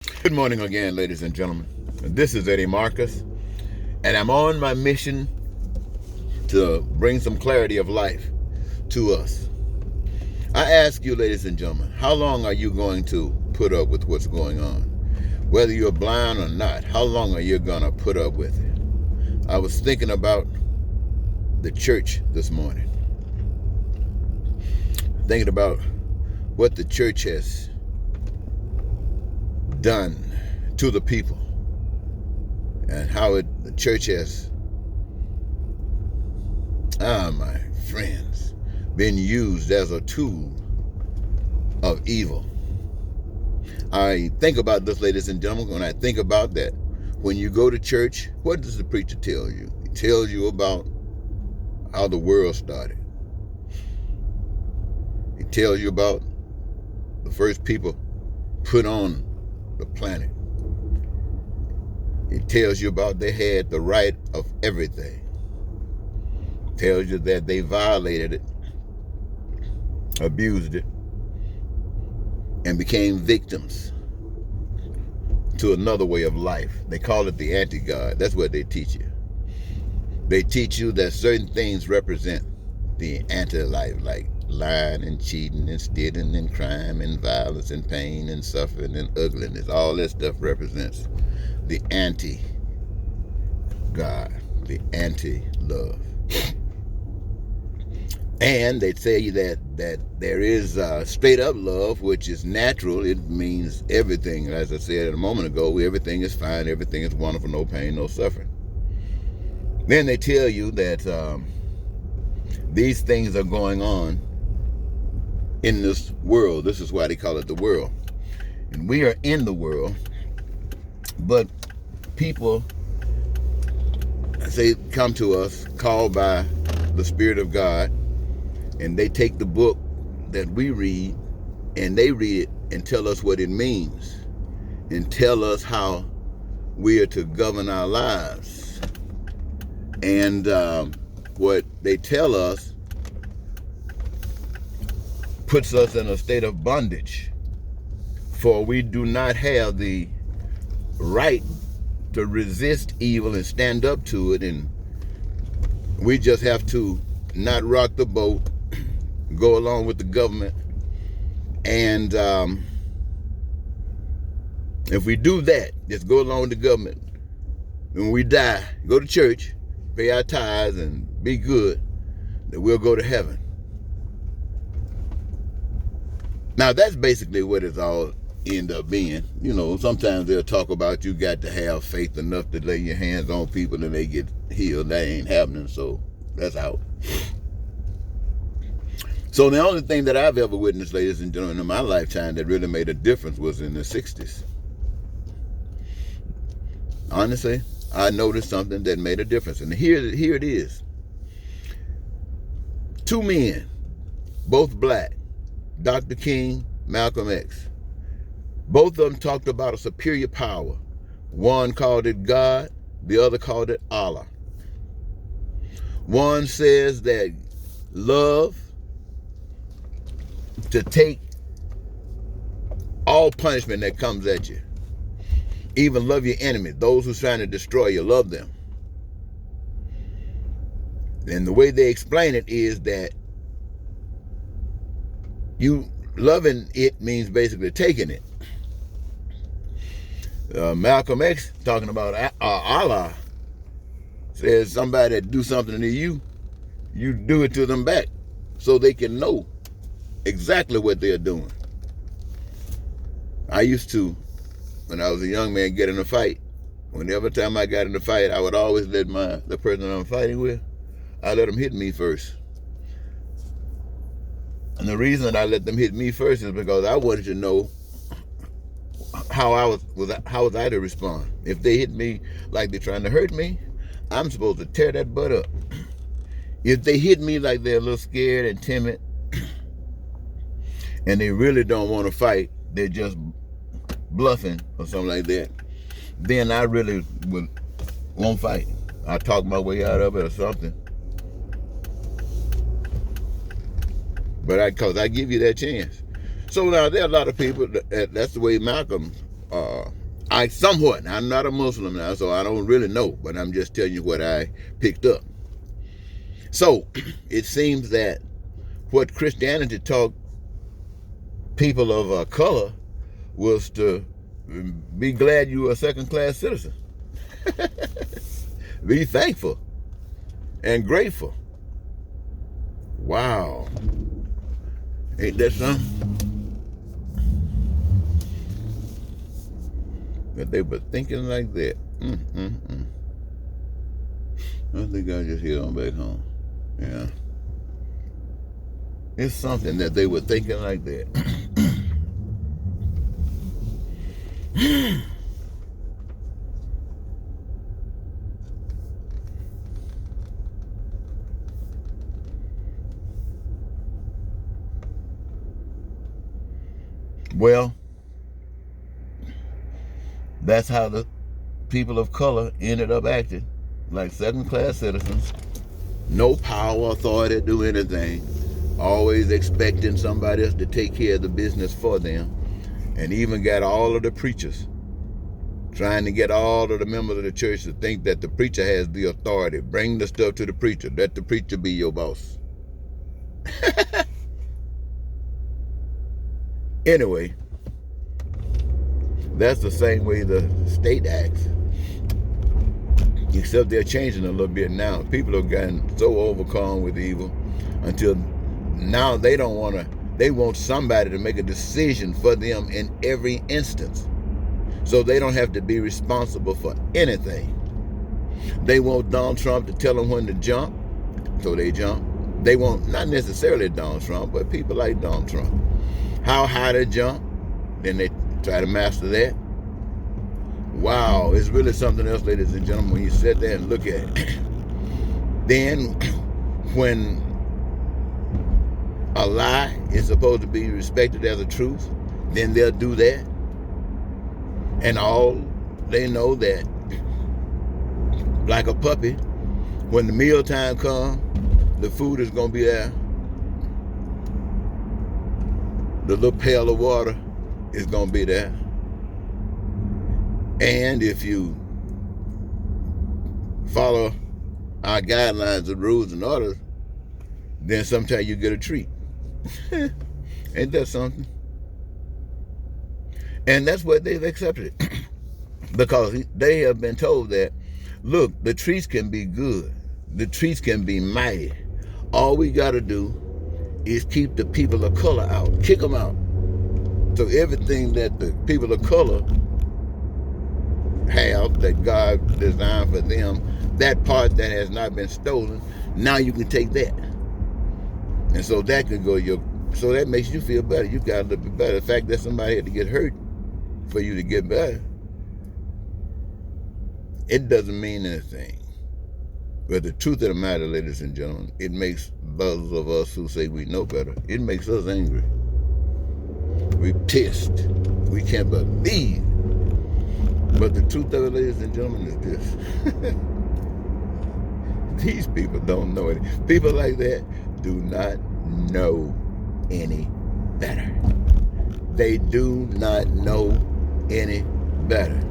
Good morning again, ladies and gentlemen. This is Eddie Marcus, and I'm on my mission to bring some clarity of life to us. I ask you, ladies and gentlemen, how long are you going to put up with what's going on? Whether you're blind or not, how long are you going to put up with it? I was thinking about the church this morning, thinking about what the church has done to the people and how the church has, my friends, been used as a tool of evil. I think about this, ladies and gentlemen, when I think about that. When you go to church, what does the preacher tell you? He tells you about how the world started. He tells you about the first people put on the planet. It tells you about they had the right of everything. It tells you that they violated it, abused it, and became victims to another way of life. They call it the anti-God. That's what they teach you. They teach you that certain things represent the anti-life, like lying and cheating and stealing and crime and violence and pain and suffering and ugliness. All that stuff represents the anti-God, the anti-love. And they tell you that there is straight up love, which is natural. It means everything. As I said a moment ago, everything is fine, everything is wonderful, no pain, no suffering. Then they tell you that these things are going on in this world. This is why they call it the world. And we are in the world, but people say come to us called by the Spirit of God, and they take the book that we read and they read it and tell us what it means and tell us how we are to govern our lives. And what they tell us puts us in a state of bondage, for we do not have the right to resist evil and stand up to it, and we just have to not rock the boat, go along with the government. And if we do that, just go along with the government, when we die, go to church, pay our tithes, and be good, then we'll go to heaven. Now, that's basically what it's all end up being. You know, sometimes they'll talk about you got to have faith enough to lay your hands on people and they get healed. That ain't happening, so that's out. So the only thing that I've ever witnessed, ladies and gentlemen, in my lifetime that really made a difference was in the 60s. Honestly, I noticed something that made a difference. And here it is. Two men, both black, Dr. King, Malcolm X. Both of them talked about a superior power. One called it God, the other called it Allah. One says that love, to take all punishment that comes at you. Even love your enemy, those who's trying to destroy you, love them. And the way they explain it is that you loving it means basically taking it. Malcolm X, talking about Allah, says somebody that do something to you, you do it to them back so they can know exactly what they're doing. I used to, when I was a young man, get in a fight. Whenever time I got in a fight, I would always let the person I'm fighting with, I let them hit me first. And the reason I let them hit me first is because I wanted to know how was I to respond. If they hit me like they're trying to hurt me, I'm supposed to tear that butt up. If they hit me like they're a little scared and timid, and they really don't want to fight, they're just bluffing or something like that, then I really won't fight. I talk my way out of it or something. But because I give you that chance. So now there are a lot of people, that's the way Malcolm I'm not a Muslim now, so I don't really know, but I'm just telling you what I picked up. So it seems that what Christianity taught people of color was to be glad you were a second-class citizen. Be thankful and grateful. Wow. Ain't that something? But they were thinking like that. I think I just head on back home. Yeah. It's something that they were thinking like that. Well, that's how the people of color ended up acting, like second-class citizens. No power, authority to do anything. Always expecting somebody else to take care of the business for them. And even got all of the preachers trying to get all of the members of the church to think that the preacher has the authority. Bring the stuff to the preacher. Let the preacher be your boss. Anyway, that's the same way the state acts. Except they're changing a little bit now. People have gotten so overcome with evil until now they want somebody to make a decision for them in every instance. So they don't have to be responsible for anything. They want Donald Trump to tell them when to jump, so they jump. They want, not necessarily Donald Trump, but people like Donald Trump. How high to jump, then they try to master that. Wow, it's really something else, ladies and gentlemen, when you sit there and look at it. Then, when a lie is supposed to be respected as a truth, then they'll do that. And all they know that, like a puppy, when the mealtime comes, the food is going to be there. The little pail of water is going to be there. And if you follow our guidelines and rules and orders, then sometimes you get a treat. Ain't that something? And that's what they've accepted. Because they have been told that, look, the treats can be good. The treats can be mighty. All we got to do is keep the people of color out. Kick them out. So everything that the people of color have, that God designed for them, that part that has not been stolen, now you can take that. And so that could go so that makes you feel better. You got a little bit better. The fact that somebody had to get hurt for you to get better, it doesn't mean anything. But the truth of the matter, ladies and gentlemen, it makes those of us who say we know better, it makes us angry. We're pissed. We can't believe. But the truth of it, ladies and gentlemen, is this. These people don't know any. People like that do not know any better. They do not know any better.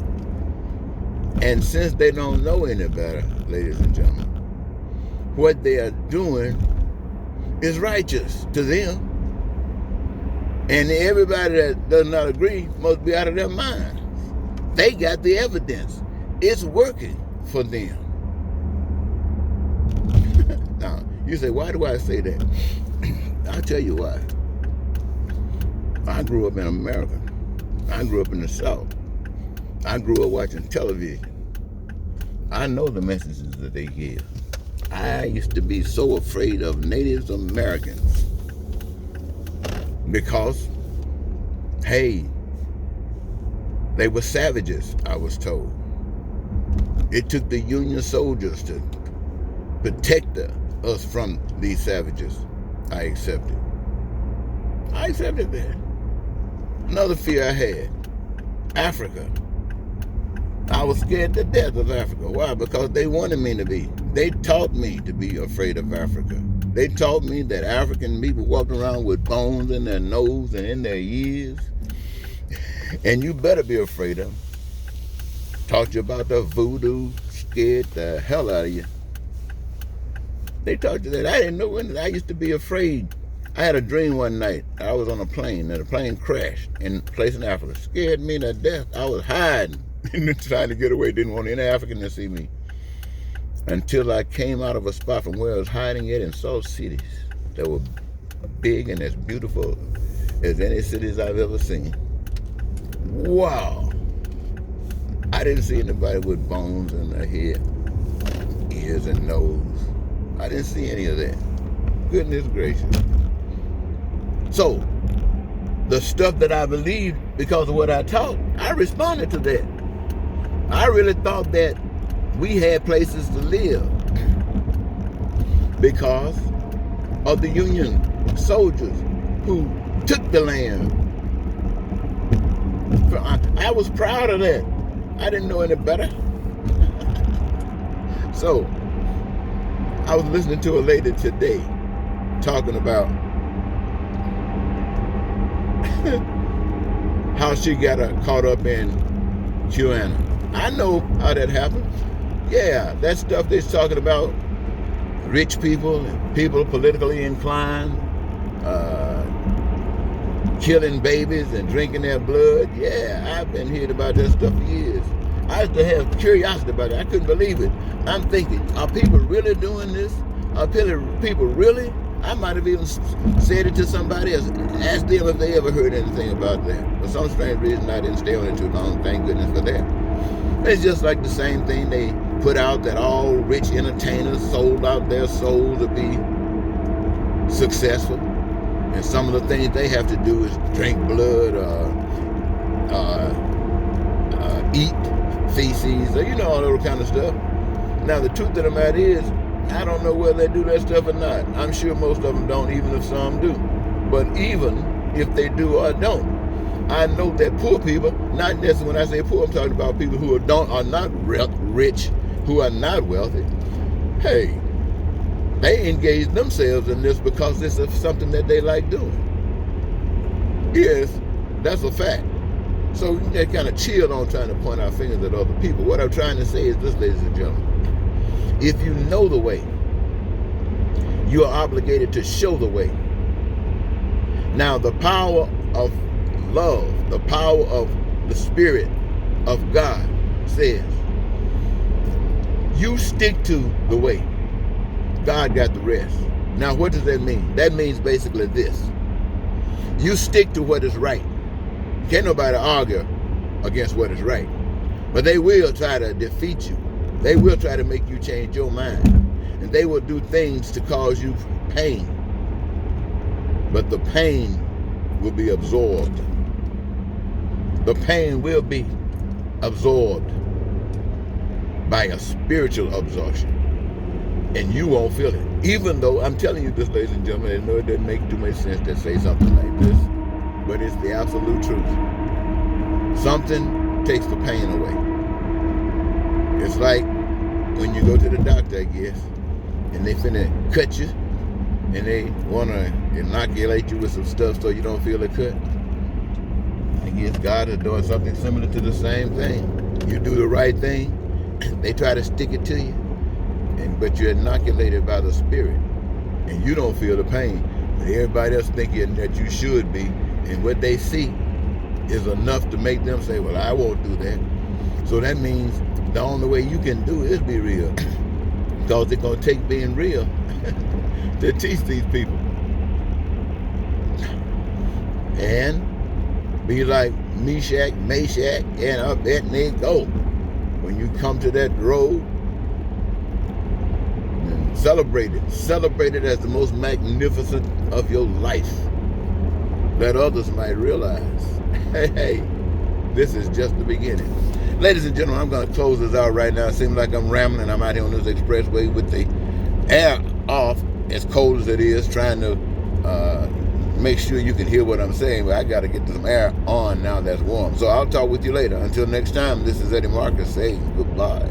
And since they don't know any better, ladies and gentlemen, what they are doing is righteous to them. And everybody that does not agree must be out of their minds. They got the evidence. It's working for them. Now, you say, why do I say that? I'll tell you why. I grew up in America. I grew up in the South. I grew up watching television. I know the messages that they give. I used to be so afraid of Native Americans because, hey, they were savages, I was told. It took the Union soldiers to protect us from these savages. I accepted. I accepted that. Another fear I had, Africa. I was scared to death of Africa. Why? Because they wanted me to be. They taught me to be afraid of Africa. They taught me that African people walked around with bones in their nose and in their ears. And you better be afraid of them. Talked to you about the voodoo, scared the hell out of you. They talked to that. I didn't know when. I used to be afraid. I had a dream one night. I was on a plane, and the plane crashed in a place in Africa. Scared me to death. I was hiding, trying to get away. Didn't want any African to see me. Until I came out of a spot from where I was hiding at and saw cities that were big and as beautiful as any cities I've ever seen. Wow. I didn't see anybody with bones in their head, ears and nose. I didn't see any of that. Goodness gracious. So, the stuff that I believed because of what I taught, I responded to that. I really thought that we had places to live because of the Union soldiers who took the land. I was proud of that. I didn't know any better. So, I was listening to a lady today talking about how she got caught up in QAnon. I know how that happened. Yeah, that stuff they're talking about, rich people and people politically inclined, killing babies and drinking their blood. Yeah, I've been hearing about that stuff for years. I used to have curiosity about it. I couldn't believe it. I'm thinking, are people really doing this? Are people really? I might have even said it to somebody else, asked them if they ever heard anything about that. For some strange reason, I didn't stay on it too long. Thank goodness for that. It's just like the same thing they put out, that all rich entertainers sold out their souls to be successful. And some of the things they have to do is drink blood, eat feces, or all that kind of stuff. Now, the truth of the matter is, I don't know whether they do that stuff or not. I'm sure most of them don't, even if some do. But even if they do or don't, I know that poor people, not necessarily when I say poor, I'm talking about people who are not rich, who are not wealthy. Hey, they engage themselves in this because this is something that they like doing. Yes, that's a fact. So you get kind of chill on trying to point our fingers at other people. What I'm trying to say is this, ladies and gentlemen. If you know the way, you are obligated to show the way. Now, the power of love, the power of the Spirit of God says, you stick to the way. God got the rest. Now, what does that mean? That means basically this. You stick to what is right. Can't nobody argue against what is right. But they will try to defeat you. They will try to make you change your mind. And they will do things to cause you pain. But the pain will be absorbed. The pain will be absorbed by a spiritual absorption. And you won't feel it. Even though, I'm telling you this, ladies and gentlemen, I know it doesn't make too much sense to say something like this, but it's the absolute truth. Something takes the pain away. It's like when you go to the doctor, I guess, and they finna cut you, and they want to inoculate you with some stuff so you don't feel the cut. I guess God is doing something similar to the same thing. You do the right thing, they try to stick it to you, but you're inoculated by the Spirit, and you don't feel the pain. But everybody else thinking that you should be, and what they see is enough to make them say, well, I won't do that. So that means the only way you can do it is be real. Because it's going to take being real to teach these people. And be like Meshach, and Abednego. When you come to that road, celebrate it. Celebrate it as the most magnificent of your life. That others might realize, hey, this is just the beginning. Ladies and gentlemen, I'm going to close this out right now. It seems like I'm rambling. I'm out here on this expressway with the air off, as cold as it is, trying to make sure you can hear what I'm saying. But I got to get some air on now that's warm. So I'll talk with you later. Until next time, this is Eddie Marcus saying goodbye.